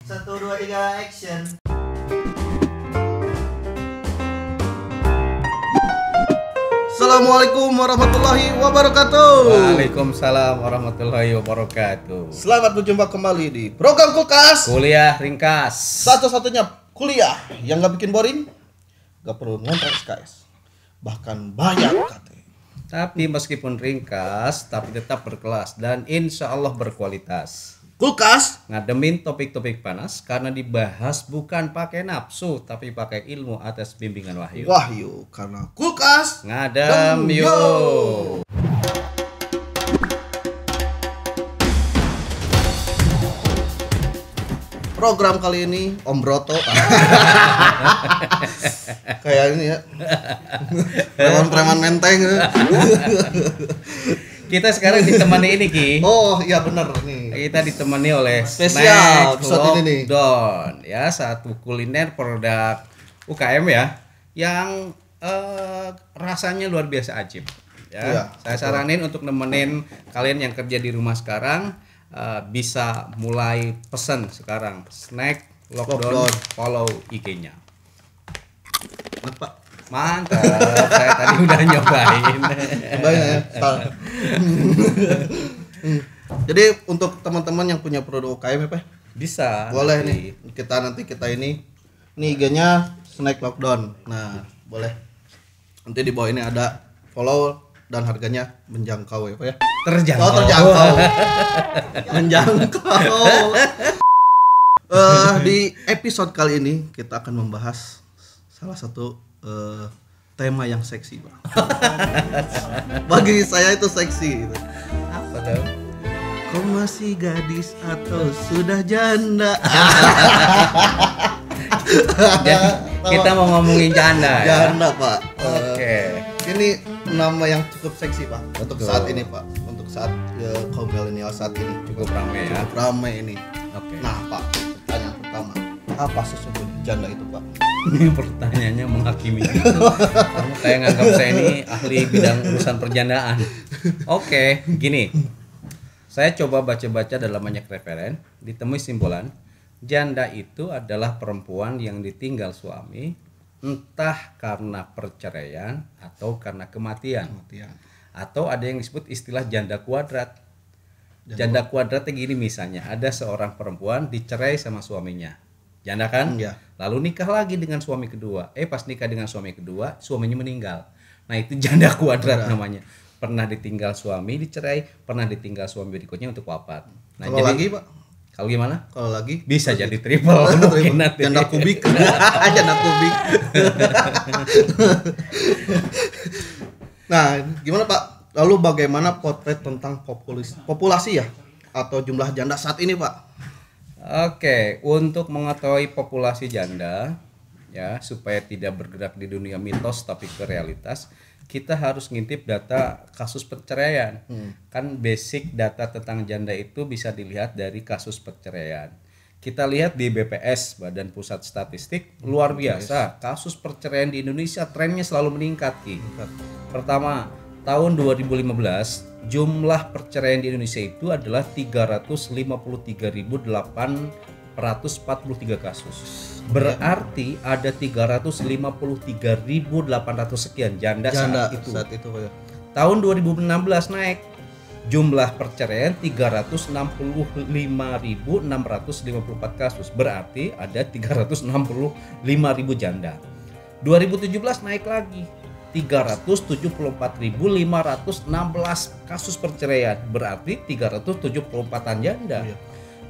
Satu, dua, tiga, action. Assalamualaikum warahmatullahi wabarakatuh. Waalaikumsalam warahmatullahi wabarakatuh. Selamat berjumpa kembali di program Kulkas. Kuliah ringkas. Satu-satunya kuliah yang gak bikin boring, gak perlu ngontrak SKS, bahkan bayar UKT. Tapi meskipun ringkas, tapi tetap berkelas dan insya Allah berkualitas. Kulkas Ngademin topik-topik panas karena dibahas bukan pakai nafsu, tapi pakai ilmu atas bimbingan wahyu. Wahyu, karena Kulkas Ngadem yuk. Program kali ini Om Broto. Kayak ini ya. Preman-preman menteng. Kita sekarang ditemani ini Ki. Oh iya bener nih. Kita ditemani oleh Spesial Snack episode ini nih. Lockdown, ya, satu kuliner produk UKM ya, yang rasanya luar biasa ajib. Ya, Iya, saya saranin untuk nemenin kalian yang kerja di rumah sekarang, bisa mulai pesen sekarang Snack Lockdown. Follow IG-nya. Apa? Mantap, saya tadi udah nyobain. Banyak ya. Jadi untuk teman-teman yang punya produk UKM apa? Bisa. Boleh nanti. nih. Kita ini IG-nya Snack Lockdown. Nah, boleh. Nanti di bawah ini ada follow dan harganya menjangkau ya, Pak ya. Terjangkau. Oh, terjangkau. Menjangkau. Di episode kali ini kita akan membahas salah satu tema yang seksi, Pak. Bagi saya itu seksi gitu. Apa tuh? Kau masih gadis atau sudah janda? Jadi kita mau ngomongin janda ya. Janda, Pak. Oke. Ini nama yang cukup seksi, Pak. Untuk Betul. saat ini, Pak. Untuk saat kaum milenial saat ini Cukup ramai ya. cukup ramai ini. Oke. Nah, Pak, pertanyaan pertama, apa sesungguhnya janda itu, Pak? Ini pertanyaannya menghakimi. Kamu kayak nganggap saya ini ahli bidang urusan perjandaan. Oke, gini. Saya coba baca-baca dalam banyak referen, ditemui simpulan janda itu adalah perempuan yang ditinggal suami entah karena perceraian atau karena kematian. Atau ada yang disebut istilah janda kuadrat. Janda kuadratnya gini misalnya, ada seorang perempuan dicerai sama suaminya. Janda kan? Iya. Lalu nikah lagi dengan suami kedua. Pas nikah dengan suami kedua, suaminya meninggal. Nah, itu janda kuadrat namanya. Pernah ditinggal suami, dicerai, pernah ditinggal suami berikutnya untuk wafat. Nah, Kalau lagi, Pak? Kalau gimana? Kalau lagi Bisa jadi triple mungkin nanti. janda kubik. Janda kubik. Nah, gimana, Pak? Lalu bagaimana potret tentang populasi ya atau jumlah janda saat ini, Pak? Oke, untuk mengetahui populasi janda ya, supaya tidak bergerak di dunia mitos tapi ke realitas, kita harus ngintip data kasus perceraian. Kan basic data tentang janda itu bisa dilihat dari kasus perceraian. Kita lihat di BPS, Badan Pusat Statistik, luar biasa. Kasus perceraian di Indonesia trennya selalu meningkat, Ki. Pertama, tahun 2015 jumlah perceraian di Indonesia itu adalah 353.843 kasus. Berarti ada 353.800 sekian janda saat itu. Pak ya. Tahun 2016 naik jumlah perceraian 365.654 kasus. Berarti ada 365.000 janda. 2017 naik lagi 374.516 kasus perceraian, berarti 374-an janda. Iya.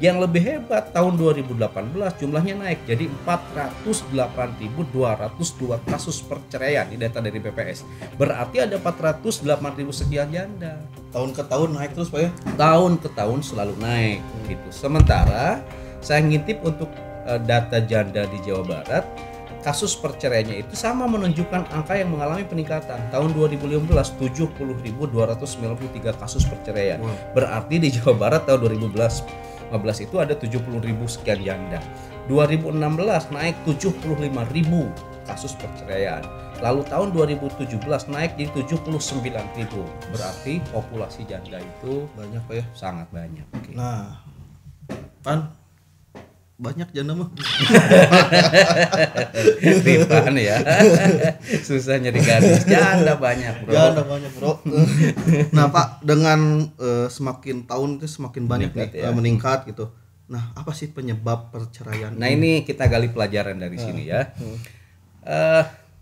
Yang lebih hebat tahun 2018 jumlahnya naik jadi 408.202 kasus perceraian di data dari BPS. Berarti ada 408.000 sekian janda. Tahun ke tahun naik terus, Pak ya. Tahun ke tahun selalu naik gitu. Sementara saya ngintip untuk data janda di Jawa Barat, kasus perceraiannya itu sama menunjukkan angka yang mengalami peningkatan. Tahun 2015 70.293 kasus perceraian. Berarti di Jawa Barat tahun 2015 itu ada 70.000 sekian janda. 2016 naik 75.000 kasus perceraian. Lalu tahun 2017 naik jadi 79.000. Berarti populasi janda itu Banyak, Pak ya. sangat banyak. Nah, Pan, banyak janda mah. Rifan ya. Susah nyari gadis. Janda banyak, Bro. Janda banyak, Bro. Nah, Pak, dengan semakin tahun itu semakin banyak meningkat gitu. Nah, apa sih penyebab perceraian? Nah, ini kita gali pelajaran dari sini ya.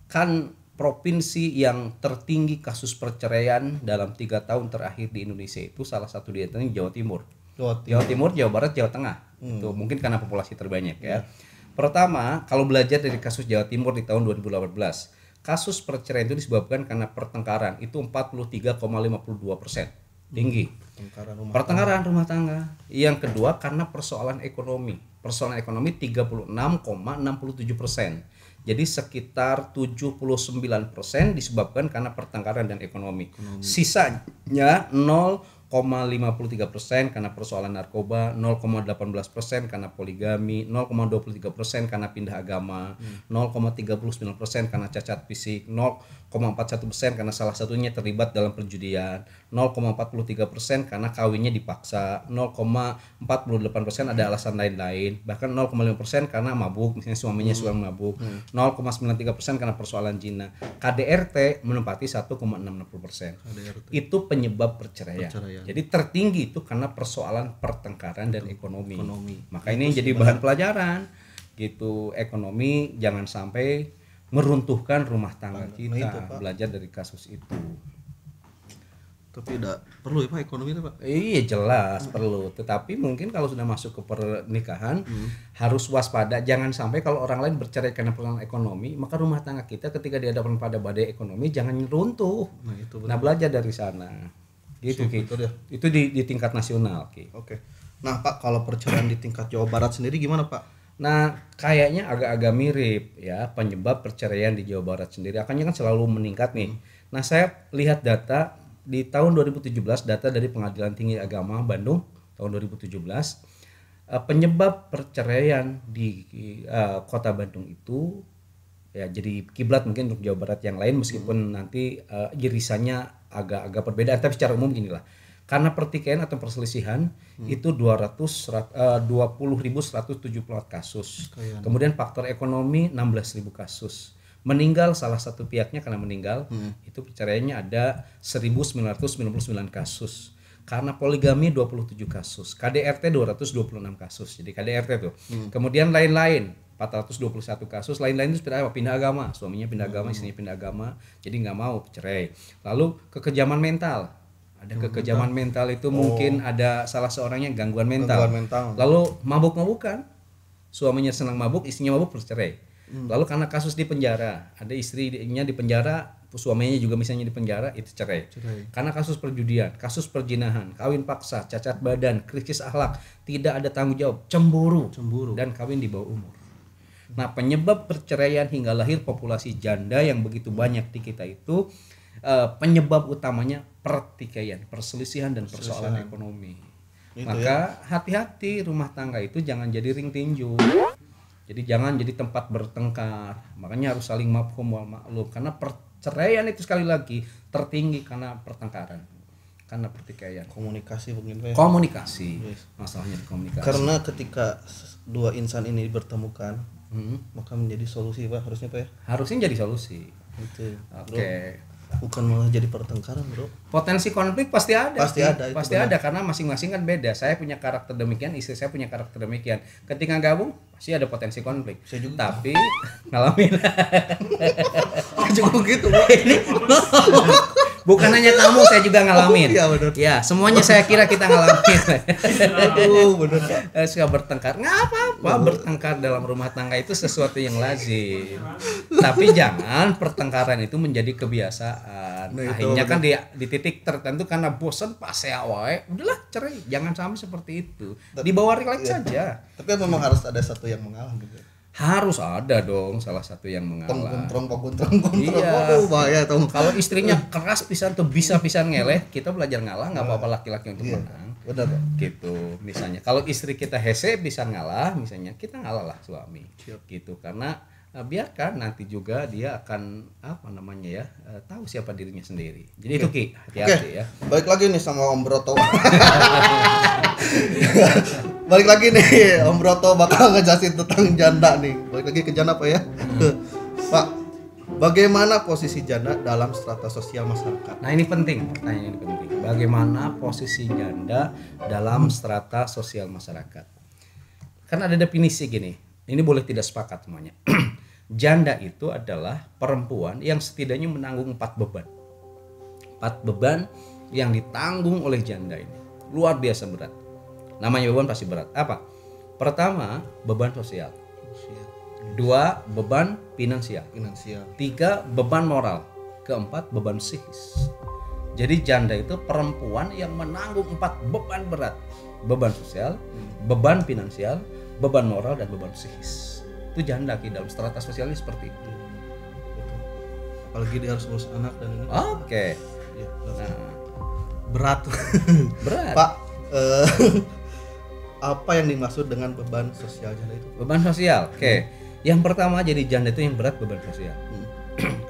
Kan provinsi yang tertinggi kasus perceraian dalam 3 tahun terakhir di Indonesia itu salah satu di antaranya Jawa Timur. Jawa Timur, Jawa Barat, Jawa Tengah. Itu mungkin karena populasi terbanyak ya. Pertama, kalau belajar dari kasus Jawa Timur di tahun 2018, kasus perceraian itu disebabkan karena pertengkaran itu 43,52%. Tinggi. Pertengkaran rumah tangga. Yang kedua karena persoalan ekonomi. Persoalan ekonomi 36,67%. Jadi sekitar 79% disebabkan karena pertengkaran dan ekonomi. Sisanya 0,53% karena persoalan narkoba, 0,18% karena poligami, 0,23% karena pindah agama, 0,39% karena cacat fisik, 0,41% karena salah satunya terlibat dalam perjudian, 0,43% karena kawinnya dipaksa, 0,48% ada alasan lain-lain, bahkan 0,5% karena mabuk, misalnya suaminya mabuk, 0,93% karena persoalan zina. KDRT menempati 1,60%. Itu penyebab perceraian. Jadi tertinggi itu karena persoalan pertengkaran dan ekonomi. Maka ini jadi bahan pelajaran gitu. Ekonomi jangan sampai meruntuhkan rumah tangga kita. Itu, belajar dari kasus itu. Tapi tidak perlu ya Pak ekonomi itu Pak? Iya jelas perlu. Tetapi mungkin kalau sudah masuk ke pernikahan harus waspada. Jangan sampai kalau orang lain bercerai karena persoalan ekonomi, maka rumah tangga kita ketika dihadapkan pada badai ekonomi jangan runtuh. Nah belajar dari sana. Gitu Ki. Itu di tingkat nasional Ki. Oke. Nah Pak, kalau perceraian di tingkat Jawa Barat sendiri gimana Pak? Nah kayaknya agak-agak mirip ya penyebab perceraian di Jawa Barat sendiri. Akannya kan selalu meningkat nih. Nah saya lihat data di tahun 2017, data dari Pengadilan Tinggi Agama Bandung tahun 2017, penyebab perceraian di kota Bandung itu ya jadi kiblat mungkin untuk Jawa Barat yang lain meskipun nanti irisannya agak-agak berbeda, tapi secara umum inilah karena pertikaian atau perselisihan itu 20.174 kasus. Kemudian faktor ekonomi 16.000 kasus. Meninggal salah satu pihaknya karena meninggal itu perceraiannya ada 1999 kasus. Karena poligami 27 kasus, KDRT 226 kasus. Jadi KDRT tuh. Kemudian lain-lain 421 kasus. Lain-lain itu seperti apa? Pindah agama, suaminya pindah agama, istrinya pindah agama, jadi nggak mau cerai. Lalu kekejaman mental. Ada kekejaman mental itu mungkin ada salah seorangnya gangguan mental. Lalu mabuk-mabukan. Suaminya senang mabuk, istrinya mabuk bercerai. Lalu karena kasus di penjara, ada istrinya di penjara, suaminya juga misalnya di penjara, itu cerai. Karena kasus perjudian, kasus perjinahan, kawin paksa, cacat badan, krisis akhlak, tidak ada tanggung jawab, cemburu. Dan kawin di bawah umur. Nah penyebab perceraian hingga lahir populasi janda yang begitu banyak di kita itu penyebab utamanya pertikaian, perselisihan dan persoalan ekonomi. Maka hati-hati rumah tangga itu jangan jadi ring tinju. Jadi jangan jadi tempat bertengkar. Makanya harus saling mafhum wal maklum. Karena perceraian itu sekali lagi tertinggi karena pertengkaran, karena pertikaian. Komunikasi mungkin Pak. Komunikasi. Masalahnya di komunikasi. Karena ketika dua insan ini bertemukan, maka menjadi solusi Pak harusnya Pak ya. Harusnya jadi solusi. Itu. Oke. Bukan malah jadi pertengkaran Bro. Potensi konflik pasti ada. Pasti ada karena masing-masing kan beda. Saya punya karakter demikian, istri saya punya karakter demikian. Ketika gabung pasti ada potensi konflik. Saya juga. Tapi ngalamin. Juga gitu Bro. Bukan hanya kamu, saya juga ngalamin. Iya benar. Ya, semuanya saya kira kita ngalamin. Aduh, benar Pak. Suka bertengkar. Nggak apa-apa, bertengkar dalam rumah tangga itu sesuatu yang lazim. Tapi jangan pertengkaran itu menjadi kebiasaan. Akhirnya kan di titik tertentu karena bosan pas saya wae, udahlah cerai. Jangan sampai seperti itu. Dibawa relax saja. Tapi memang harus ada satu yang mengalah gitu. Harus ada dong salah satu yang mengalah. Kontrong. Iya. Waduh, bahaya tuh. Kalau istrinya keras pisan tuh bisa pisan ngeleh, kita belajar ngalah, nggak apa-apa laki-laki untuk menang. Benar Pak. Gitu. Misalnya kalau istri kita hese bisa ngalah, misalnya kita ngalah lah suami. Gitu. Karena biarkan nanti juga dia akan tahu siapa dirinya sendiri. Jadi itu Ki, hati-hati ya. Baik lagi nih sama Om Broto. balik lagi nih, Om Broto bakal ngejelasin tentang janda nih. Balik lagi ke janda Pak ya. Pak, bagaimana posisi janda dalam strata sosial masyarakat? Nah ini penting, pertanyaan ini penting. Bagaimana posisi janda dalam strata sosial masyarakat? Kan ada definisi gini, ini boleh tidak sepakat semuanya. Janda itu adalah perempuan yang setidaknya menanggung 4 beban. 4 beban yang ditanggung oleh janda ini. Luar biasa berat. Namanya beban pasti berat. Apa? Pertama, beban sosial. 2, beban finansial. 3, beban moral. 4, beban psikis. Jadi janda itu perempuan yang menanggung 4 beban berat. Beban sosial, beban finansial, beban moral, dan beban psikis. Itu janda dalam strata sosialnya seperti itu. Apalagi dia harus ngurus anak dan ini. Oke. Ya, Nah, berat. berat. Pak, apa yang dimaksud dengan beban sosial janda itu? Beban sosial. Oke. Yang pertama jadi janda itu yang berat beban sosial.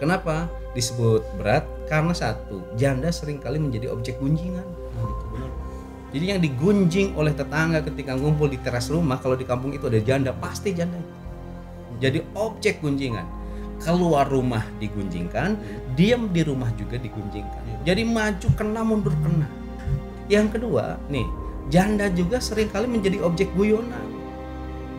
Kenapa disebut berat? Karena satu, janda seringkali menjadi objek gunjingan. Gitu, benar. Jadi yang digunjing oleh tetangga ketika ngumpul di teras rumah, kalau di kampung itu ada janda, pasti janda itu. Jadi objek gunjingan. Keluar rumah digunjingkan, diam di rumah juga digunjingkan. Jadi maju kena, mundur kena. Yang kedua, nih, janda juga seringkali menjadi objek guyonan.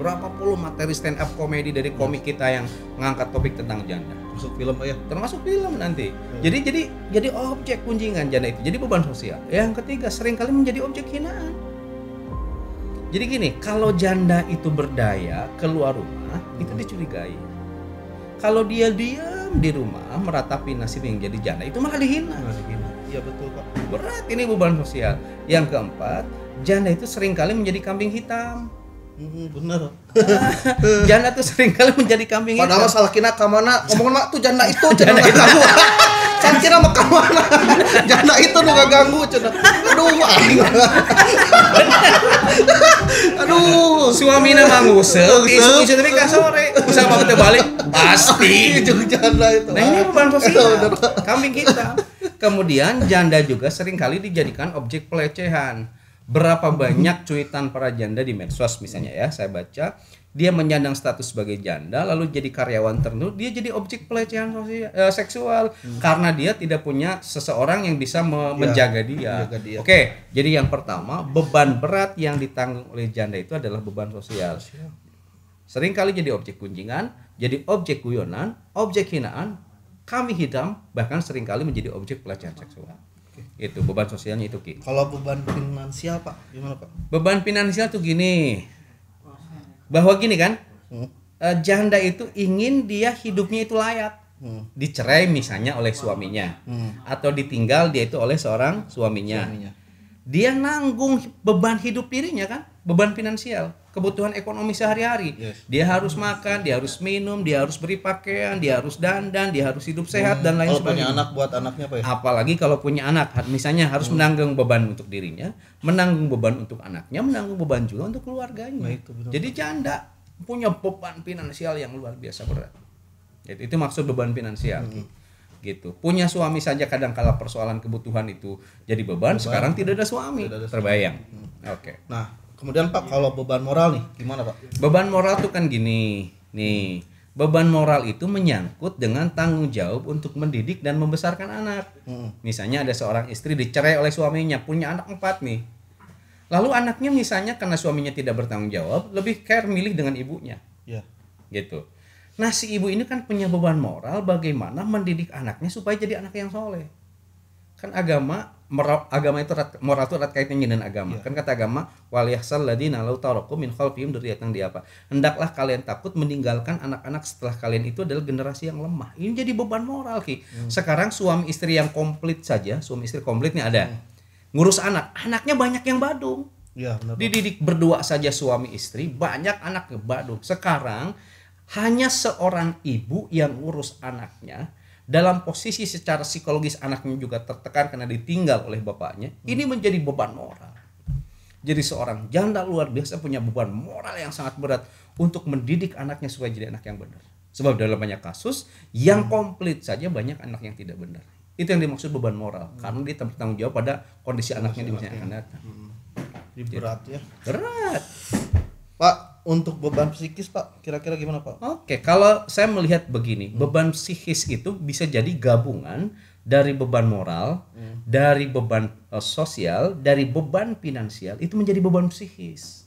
Berapa puluh materi stand up komedi dari komik kita yang ngangkat topik tentang janda. Masuk film Pak ya? Termasuk film nanti. Jadi objek kunjingan janda itu. Jadi beban sosial. Yang ketiga, seringkali menjadi objek hinaan. Jadi gini, kalau janda itu berdaya keluar rumah, itu dicurigai. Kalau dia diam di rumah meratapi nasib yang jadi janda, itu malah dihina. Iya betul Pak. Berat ini beban sosial. Yang keempat, janda itu seringkali menjadi kambing hitam. Bener. Janda tuh seringkali menjadi kambing hitam. Padahal salah kina kamana ngomongin mak tuh janda itu janda ganggu. Can kira mah kamana. Janda itu nu ganggu cenah. Aduh. Suamina mangusel, isu-isu tapi ka sore. Usaha mau balik pasti. Janda itu. Nah ini beban sosial. Kambing hitam. Kemudian janda juga seringkali dijadikan objek pelecehan. Berapa banyak cuitan para janda di medsos misalnya ya, saya baca dia menyandang status sebagai janda lalu jadi karyawan tertentu, dia jadi objek pelecehan seksual karena dia tidak punya seseorang yang bisa menjaga dia. Oke, jadi yang pertama, beban berat yang ditanggung oleh janda itu adalah beban sosial. Seringkali jadi objek kunjingan, jadi objek guyonan, objek hinaan, kambing hitam, bahkan seringkali menjadi objek pelecehan seksual. Itu beban sosialnya itu Ki. Kalau beban finansial Pak, gimana Pak? Beban finansial tuh gini. Bahwa gini kan? Janda itu ingin dia hidupnya itu layak. Dicerai misalnya oleh suaminya atau ditinggal dia itu oleh seorang suaminya. Dia nanggung beban hidup dirinya kan? Beban finansial, kebutuhan ekonomi sehari-hari. Dia harus makan, dia harus minum, dia harus beri pakaian, dia harus dandan, dia harus hidup sehat dan lain Kalau sebagainya. punya anak buat anaknya Pak ya? Apalagi kalau punya anak, misalnya harus menanggung beban untuk dirinya, menanggung beban untuk anaknya, menanggung beban juga untuk keluarganya. Nah, itu benar. Jadi janda punya beban finansial yang luar biasa berat. Itu maksud beban finansial. Gitu. Punya suami saja kadang-kala persoalan kebutuhan itu jadi beban. Sekarang tidak ada suami. Terbayang. Oke. Nah, kemudian Pak, kalau beban moral nih gimana Pak? Beban moral tuh kan gini. Nih, beban moral itu menyangkut dengan tanggung jawab untuk mendidik dan membesarkan anak. Misalnya ada seorang istri dicerai oleh suaminya, punya anak 4 nih. Lalu anaknya misalnya karena suaminya tidak bertanggung jawab, lebih care milih dengan ibunya. Ya. Gitu. Nah si ibu ini kan punya beban moral bagaimana mendidik anaknya supaya jadi anak yang soleh. Kan agama itu moral itu erat kaitannya dengan agama. Kan kata agama waliyahsal ladina law taraku min khalfihim dzurriyyatan dia apa? Hendaklah kalian takut meninggalkan anak-anak setelah kalian itu adalah generasi yang lemah. Ini jadi beban moral Ki. Sekarang suami istri yang komplit saja, suami istri komplit nih ada. Ngurus anak, anaknya banyak yang badung. Ya, benar. Dididik berdua saja suami istri, banyak anak badung. Sekarang hanya seorang ibu yang ngurus anaknya, dalam posisi secara psikologis anaknya juga tertekan karena ditinggal oleh bapaknya. Ini menjadi beban moral. Jadi seorang janda luar biasa punya beban moral yang sangat berat untuk mendidik anaknya supaya jadi anak yang benar. Sebab dalam banyak kasus yang komplit saja banyak anak yang tidak benar. Itu yang dimaksud beban moral, karena dia bertanggung jawab pada kondisi anaknya di masa yang akan datang. Berat ya. Berat. Pak, untuk beban psikis Pak, kira-kira gimana Pak? Oke, kalau saya melihat begini, beban psikis itu bisa jadi gabungan dari beban moral, dari beban sosial, dari beban finansial, itu menjadi beban psikis.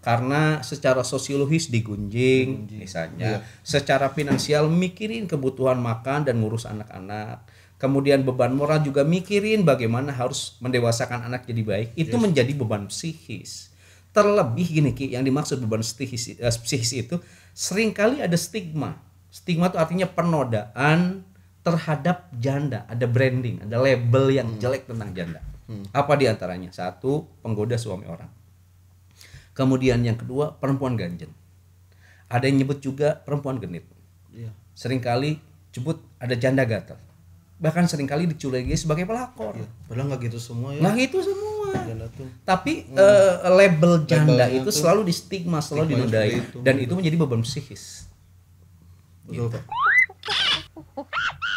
Karena secara sosiologis digunjing misalnya, secara finansial mikirin kebutuhan makan dan ngurus anak-anak. Kemudian beban moral juga mikirin bagaimana harus mendewasakan anak jadi baik. Itu menjadi beban psikis. Terlebih gini Ki, yang dimaksud beban psikis itu seringkali ada stigma. Stigma itu artinya penodaan terhadap janda, ada branding, ada label yang jelek tentang janda. Apa diantaranya? Satu, penggoda suami orang. Kemudian yang kedua, perempuan ganjen. Ada yang nyebut juga perempuan genit. Seringkali sebut ada janda gatel. Bahkan seringkali dicurigai sebagai pelakor. Padahal nggak gitu semua ya. Nggak gitu semua. Janda tuh. Tapi label janda Labelnya itu tuh selalu di stigma, selalu dinodai, dan itu menjadi beban psikis. Betul Pak.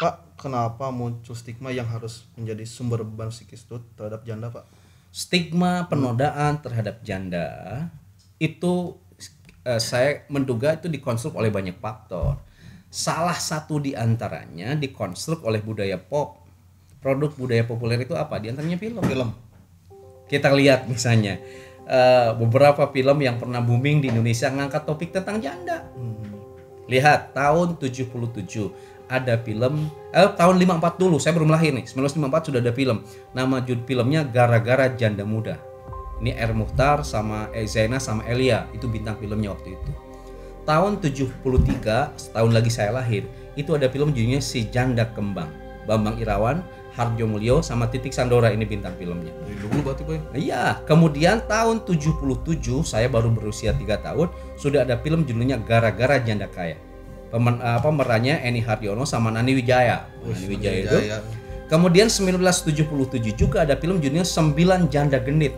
Pak, kenapa muncul stigma yang harus menjadi sumber beban psikis itu terhadap janda Pak? Stigma penodaan terhadap janda itu saya menduga itu dikonstruk oleh banyak faktor. Salah satu di antaranya dikonstruk oleh budaya pop. Produk budaya populer itu apa? Di antaranya film. Kita lihat misalnya beberapa film yang pernah booming di Indonesia ngangkat topik tentang janda. Lihat tahun 77 ada film tahun 54 dulu, saya belum lahir nih. 1954 sudah ada film. Nama judul filmnya Gara-gara Janda Muda. Ini R. Muchtar sama Zaina sama Elia, itu bintang filmnya waktu itu. Tahun 73, setahun lagi saya lahir, itu ada film judulnya Si Janda Kembang. Bambang Irawan, Harjo Mulyo sama Titik Sandora, ini bintang filmnya. Dari dulu berarti Pak. Iya, kemudian tahun 77 saya baru berusia 3 tahun, sudah ada film judulnya Gara-gara Janda Kaya. Pemerannya Eni Haryono sama Nani Wijaya. Nani Wijaya itu. Kemudian 1977 juga ada film judulnya 9 Janda Genit.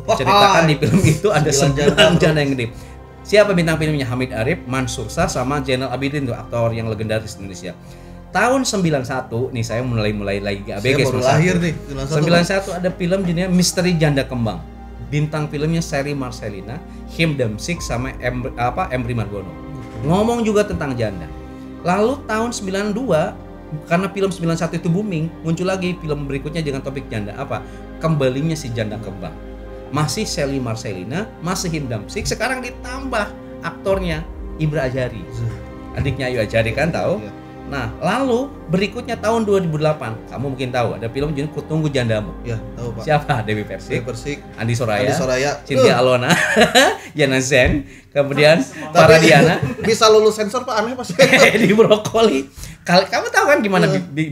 Ceritakan di film itu ada 9 janda yang genit. Siapa bintang filmnya? Hamid Arif, Mansur Shah sama Zainal Abidin tuh, aktor yang legendaris Indonesia. Tahun 91 nih saya mulai lagi ABG. Saya baru lahir nih. 91 ada film judulnya Misteri Janda Kembang. Bintang filmnya Sherry Marcelina, Him Damsik sama Emri Margono. Ngomong juga tentang janda. Lalu tahun 92 karena film 91 itu booming, muncul lagi film berikutnya dengan topik janda apa? Kembalinya si Janda Kembang. Masih Sherry Marcelina, masih Him Damsik, sekarang ditambah aktornya Ibra Ajari. Adiknya Ayu Ajari kan tahu? Nah, lalu berikutnya tahun 2008, kamu mungkin tahu ada film judulnya Kutunggu Jandamu. Ya, tahu Pak. Siapa? Dewi Persik, Andi Soraya, Cynthia Alona, Yana Zen, kemudian Paradiana. Bisa lulus sensor Pak, aneh Pak. Di Brokoli. Kamu tahu kan gimana di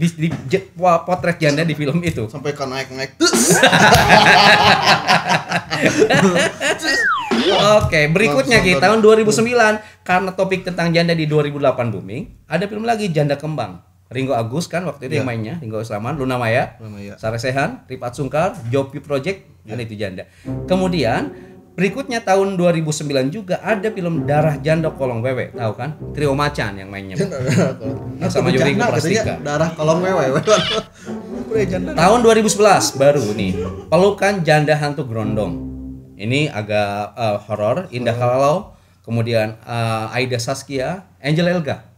potret janda di film itu? Sampai kan naik-naik. Oke, berikutnya kita tahun 2009 karena topik tentang janda di 2008 booming, ada film lagi Janda Kembang. Ringo Agus kan waktu itu yang mainnya, Ringo Agus Rahman, Luna Maya, Sarah Sechan, Rifat Sungkar, Jopi Project, kan itu janda. Kemudian berikutnya tahun 2009 juga ada film Darah Janda Kolong Wewe, tahu kan? Trio Macan yang mainnya. Sama Yuringo Plastika. Darah kolong wewe. Tahun 2011 baru nih, Pelukan Janda Hantu Grondong. Ini agak horor, Indah Kalalo, kemudian Aida Saskia, Angel Elga.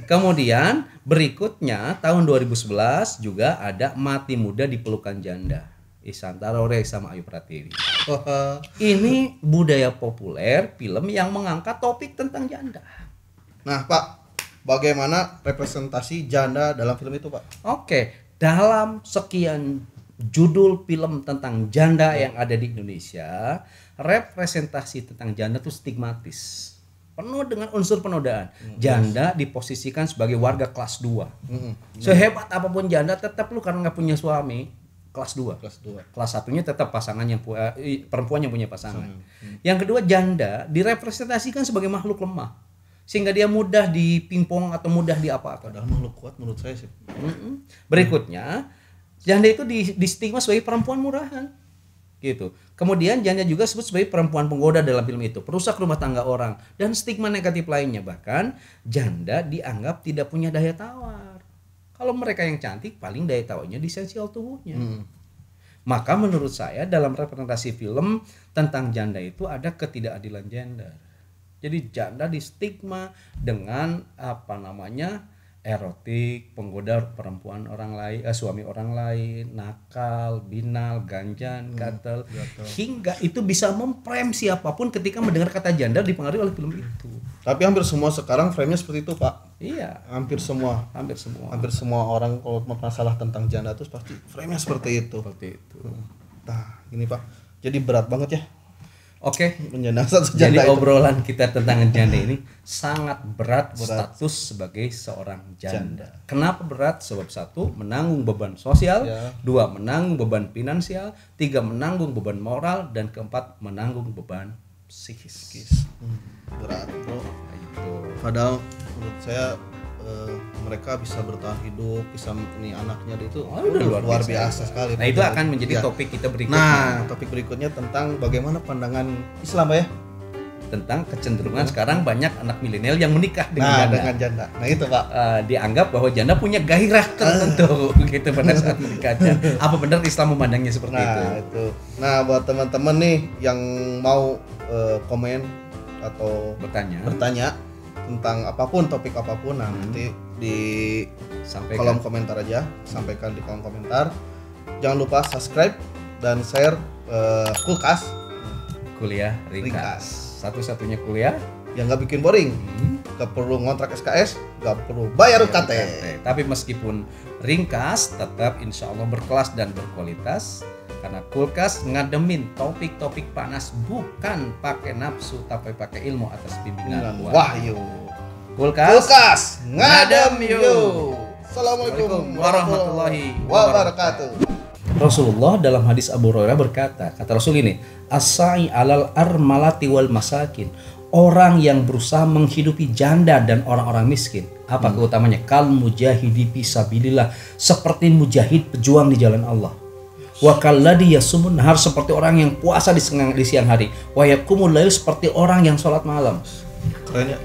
Kemudian berikutnya tahun 2011 juga ada Mati Muda di Pelukan Janda. Isantara Rey sama Ayu Pratiwi. Ini budaya populer film yang mengangkat topik tentang janda. Nah Pak, bagaimana representasi janda dalam film itu Pak? Oke, dalam sekian judul film tentang janda yang ada di Indonesia, representasi tentang janda itu stigmatis, penuh dengan unsur penodaan. Janda diposisikan sebagai warga kelas 2. Sehebat apapun janda, tetap lu karena nggak punya suami, kelas 2. Kelas 1-nya tetap pasangan yang perempuan yang punya pasangan. Yang kedua, janda direpresentasikan sebagai makhluk lemah, sehingga dia mudah dipingpong atau mudah diapa-apa. Padahal makhluk kuat menurut saya sih. Berikutnya, janda itu di stigma sebagai perempuan murahan, gitu. Kemudian janda juga disebut sebagai perempuan penggoda dalam film itu, perusak rumah tangga orang, dan stigma negatif lainnya. Bahkan janda dianggap tidak punya daya tawar. Kalau mereka yang cantik, paling daya tawarnya di sensual tubuhnya. Maka menurut saya dalam representasi film tentang janda itu ada ketidakadilan gender. Jadi janda di stigma dengan erotik, penggoda perempuan orang lain, suami orang lain, nakal, binal, ganjan, gatel, hingga itu bisa memprem siapapun ketika mendengar kata janda dipengaruhi oleh film itu. Tapi hampir semua sekarang frame-nya seperti itu, Pak. Iya. Hampir semua orang kalau masalah tentang janda itu pasti frame-nya seperti itu. Nah, ini Pak. Jadi berat banget ya. Oke. Menjenazah janda. Jadi obrolan kita tentang janda ini sangat berat status sebagai seorang janda. Kenapa berat? Sebab 1, menanggung beban sosial, 2, menanggung beban finansial, 3, menanggung beban moral, dan 4, menanggung beban psikis. Berat, bro. Padahal menurut saya mereka bisa bertahan hidup, bisa ini anaknya itu luar biasa sekali. Nah, itu akan menjadi topik kita berikutnya. Nah, topik berikutnya tentang bagaimana pandangan Islam, Pak ya? Tentang kecenderungan sekarang banyak anak milenial yang menikah dengan janda. Nah, itu, Pak. Dianggap bahwa janda punya gairah tertentu gitu pada saat menikahnya. Apa benar Islam memandangnya seperti itu? Itu. Nah, buat teman-teman nih yang mau komen atau bertanya tentang apapun, topik apapun, nanti di kolom komentar aja, sampaikan di kolom komentar. Jangan lupa subscribe dan share Kulkas kuliah ringkas. Satu-satunya kuliah yang nggak bikin boring, nggak perlu ngontrak SKS, nggak perlu bayar UKT. Tapi meskipun ringkas, tetap insya Allah berkelas dan berkualitas. Karena Kulkas ngademin topik-topik panas bukan pakai nafsu tapi pakai ilmu atas bimbingan wahyu. Kulkas ngadem yuk. Assalamualaikum warahmatullahi wabarakatuh. Rasulullah dalam hadis Abu Hurairah berkata, kata Rasul ini, as-sa'i alal armalati wal masakin. Orang yang berusaha menghidupi janda dan orang-orang miskin. Apa keutamanya? Kal mujahidi fisabilillah, seperti mujahid pejuang di jalan Allah. Wa kalladhi yasumun nahar, seperti orang yang puasa di siang hari. Wa yaqumul lail, seperti orang yang sholat malam. Keren ya.